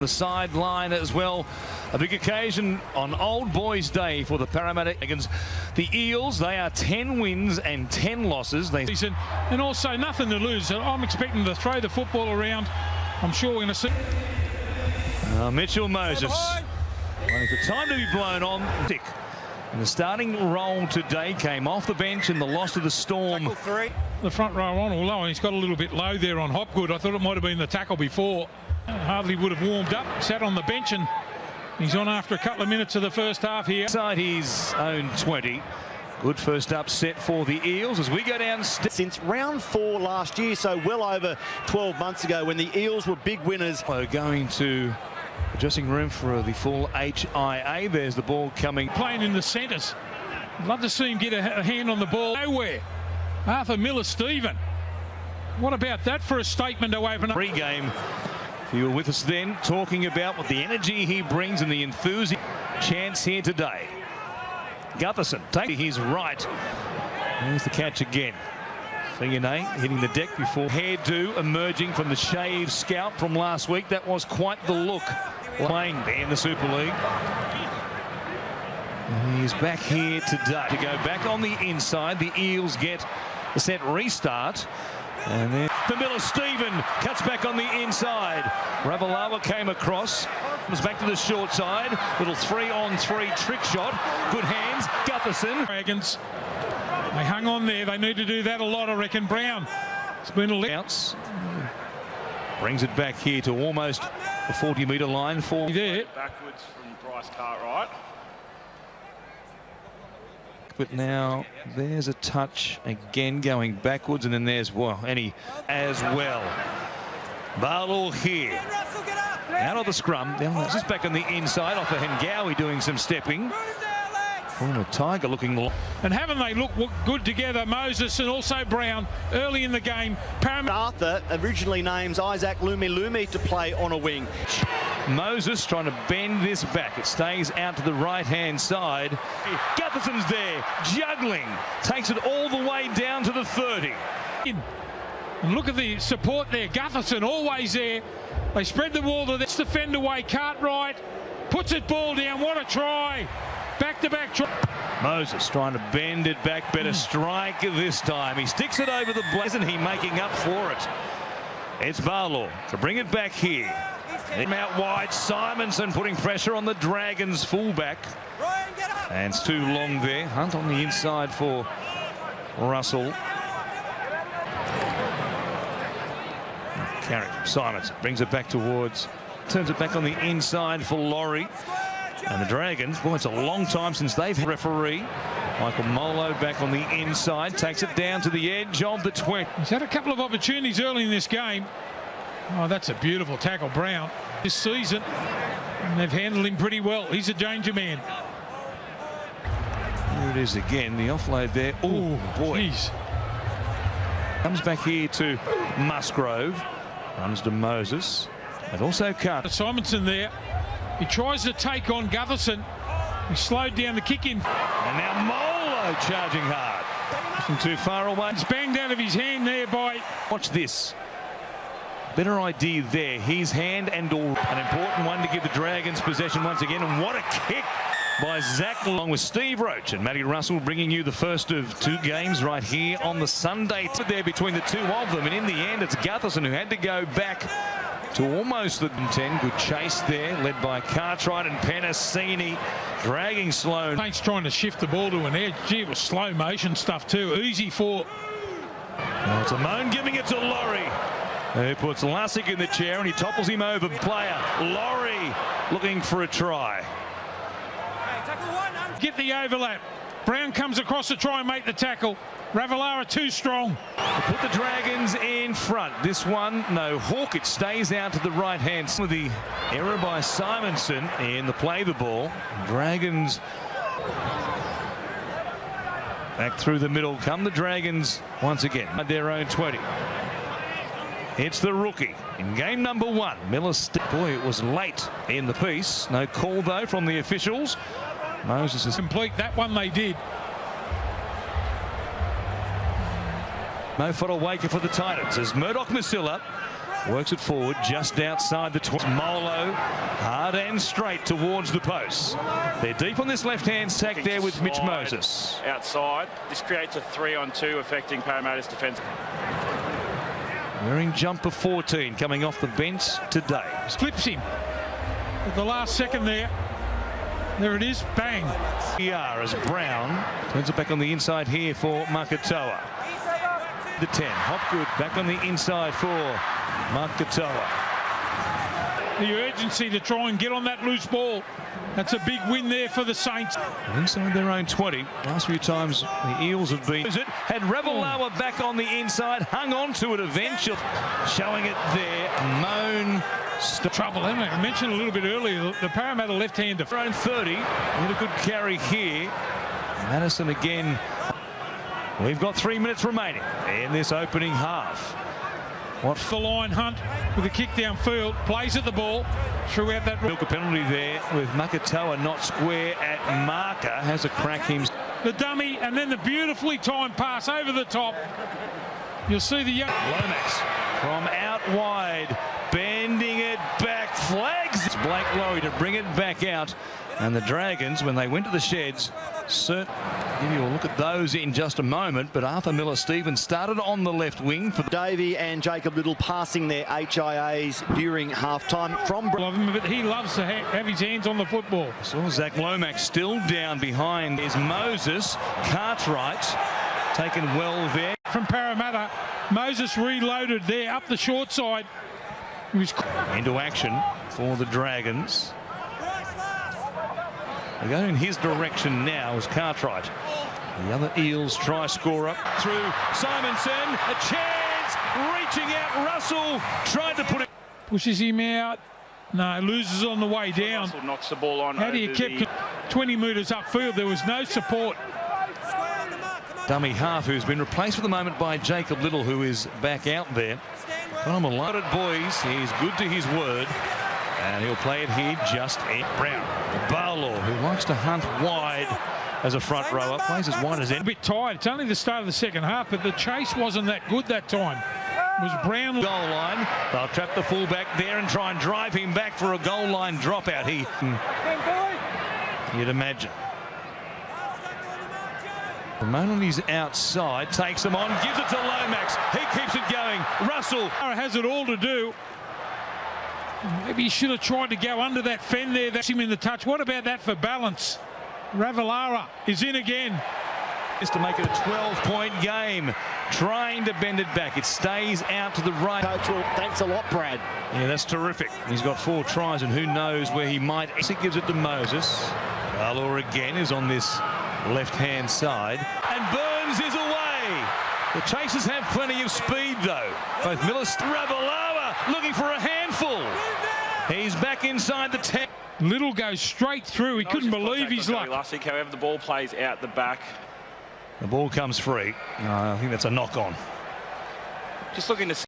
The sideline as well. A big occasion on Old Boys Day for the Parramatta against the Eels. They are 10 wins and 10 losses. And also nothing to lose. I'm expecting to throw the football around. I'm sure we're going to see. Mitchell Moses. Waiting for time to be blown on. And the starting role today came off the bench in the loss to the Storm. The front row on, although he's got a little bit low there on Hopgood. I thought it might have been the tackle before. Hardly would have warmed up, sat on the bench, and he's on after a couple of minutes of the first half here. Inside his own 20. Good first up set for the Eels as we go down. Since round 4 last year, so well over 12 months ago when the Eels were big winners. Going to the dressing room for the full HIA. There's the ball coming. Playing in the centres. I'd love to see him get a hand on the ball. Nowhere. Arthur Miller-Stephen. What about that for a statement to open up? Pre-game. You were with us then, talking about what the energy he brings and the enthusiasm. Chance here today. Gutherson taking his right. There's the catch again. Fiona hitting the deck before. Hairdo emerging from the shaved scalp from last week. That was quite the look. Playing there in the Super League. And he's back here today to go back on the inside. The Eels get a set restart. And then for Miller-Stephen cuts back on the inside. Ravalawa came across, was back to the short side. Little 3-on-3 trick shot. Good hands. Gutherson. Dragons. They hung on there. They need to do that a lot, I reckon. Brown. It's been a bounce. Brings it back here to almost the 40-metre line for there. Backwards from Bryce Cartwright. But now there's a touch again going backwards, and then there's as well. Barlow here. Out of the scrum. This is back on the inside off of Hengawi doing some stepping. Former Tiger looking. And haven't they looked good together, Moses and also Brown, early in the game. Arthur originally names Isaac Lumi to play on a wing. Moses trying to bend this back. It stays out to the right-hand side. Gutherson's there, juggling. Takes it all the way down to the 30. And look at the support there. Gutherson always there. They spread the ball to this defend away. Cartwright puts it ball down. What a try. Back-to-back try. Moses trying to bend it back. Better strike this time. He sticks it over the blaze, and he making up for it. It's Barlow to bring it back here. Out wide, Simonson putting pressure on the Dragons fullback. And it's too long there. Hunt on the inside for Russell. Carrick, Simonson brings it back towards, turns it back on the inside for Laurie. And the Dragons, well, it's a long time since they've had a referee. Michael Molo back on the inside, takes it down to the edge of the 20. He's had a couple of opportunities early in this game. Oh, that's a beautiful tackle, Brown, this season. And they've handled him pretty well. He's a danger man. Here it is again, the offload there. Oh, boy. Geez. Comes back here to Musgrove. Runs to Moses. And also Carter. Simonson there. He tries to take on Gutherson. He slowed down the kick in. And now Molo charging hard. Wasn't too far away. It's banged out of his hand there by... Watch this. Better idea there. His hand and all. An important one to give the Dragons possession once again. And what a kick by Zach along with Steve Roach and Matty Russell, bringing you the first of 2 games right here on the Sunday. There between the 2 of them. And in the end, it's Gutherson who had to go back to almost the 10. Good chase there, led by Cartwright and Penasini, dragging Sloan. Saints trying to shift the ball to an edge. Gee, it was slow motion stuff too. Easy for... Well, it's Amon giving it to Laurie. He puts Lussick in the chair and he topples him over. Player Laurie looking for a try. Get the overlap. Brown comes across to try and make the tackle. Ravalawa too strong. Put the Dragons in front. This one, no Hawk. It stays out to the right hand. With the error by Simonson in the play the ball. Dragons back through the middle. Come the Dragons once again at their own 20. It's the rookie in game number 1. Boy, it was late in the piece. No call though from the officials. Moses is complete. That one they did. No Fodawaker for the Titans as Murdoch Masilla Works it forward just outside the 20. Molo hard and straight towards the posts. They're deep on this left-hand sack there with Mitch Moses. Outside. This creates a 3-on-2 affecting Parramatta's defence. Wearing jumper 14 coming off the bench today. Flips him at the last second there. There it is, bang. As Brown turns it back on the inside here for Makatoa. The 10, Hopgood back on the inside for Makatoa. The urgency to try and get on that loose ball. That's a big win there for the Saints. Inside their own 20. Last few times the Eels have been. Had Ravalawa back on the inside, hung on to it eventually. Showing it there, Moan. Trouble, haven't I mentioned a little bit earlier, the Parramatta left-hander. Own 30, had a good carry here. Madison again. We've got 3 minutes remaining in this opening half. What's the line? Hunt with a kick downfield, plays at the ball throughout that. Milk a penalty there with Makatoa not square at marker. Has a crack him. The dummy and then the beautifully timed pass over the top. You'll see the young Lomax from out wide, bending it back, flags. It's Blake Lowry to bring it back out. And the Dragons, when they went to the sheds, give you a look at those in just a moment. But Arthur Miller-Stevens started on the left wing for Davey and Jacob Little passing their HIAs during halftime from. But he loves to have his hands on the football. Saw Zach Lomax still down behind is Moses. Cartwright taken well there. From Parramatta, Moses reloaded there up the short side. He was into action for the Dragons. They go in his direction now as Cartwright. The other Eels try scorer through Simonson. A chance, reaching out. Russell tried to put it. Pushes him out. No, loses on the way down. Russell knocks the ball on. How do you keep 20 metres upfield? There was no support. Dummy half, who's been replaced for the moment by Jacob Little, who is back out there. I'm a loaded boys. He's good to his word. And he'll play it here just in. Brown. Barlaw, who likes to hunt wide as a front rower. Plays as wide as a bit tired. It's only the start of the second half, but the chase wasn't that good that time. It was Brown. Goal line. They'll trap the fullback there and try and drive him back for a goal line dropout. You'd imagine. Ramon on his outside, takes him on, gives it to Lomax. He keeps it going. Russell has it all to do. Maybe he should have tried to go under that fend there. That's him in the touch. What about that for balance? Ravalawa is in again. Just to make it a 12-point game. Trying to bend it back. It stays out to the right. Coach, well, thanks a lot, Brad. Yeah, that's terrific. He's got 4 tries and who knows where he might. He gives it to Moses. Barlaw again is on this left-hand side. And Burns is away. The Chasers have plenty of speed, though. Both Miller, Ravalawa looking for a handful. He's back inside the 10. Little goes straight through. He couldn't believe his luck. However, the ball plays out the back. The ball comes free. I think that's a knock-on. Just looking to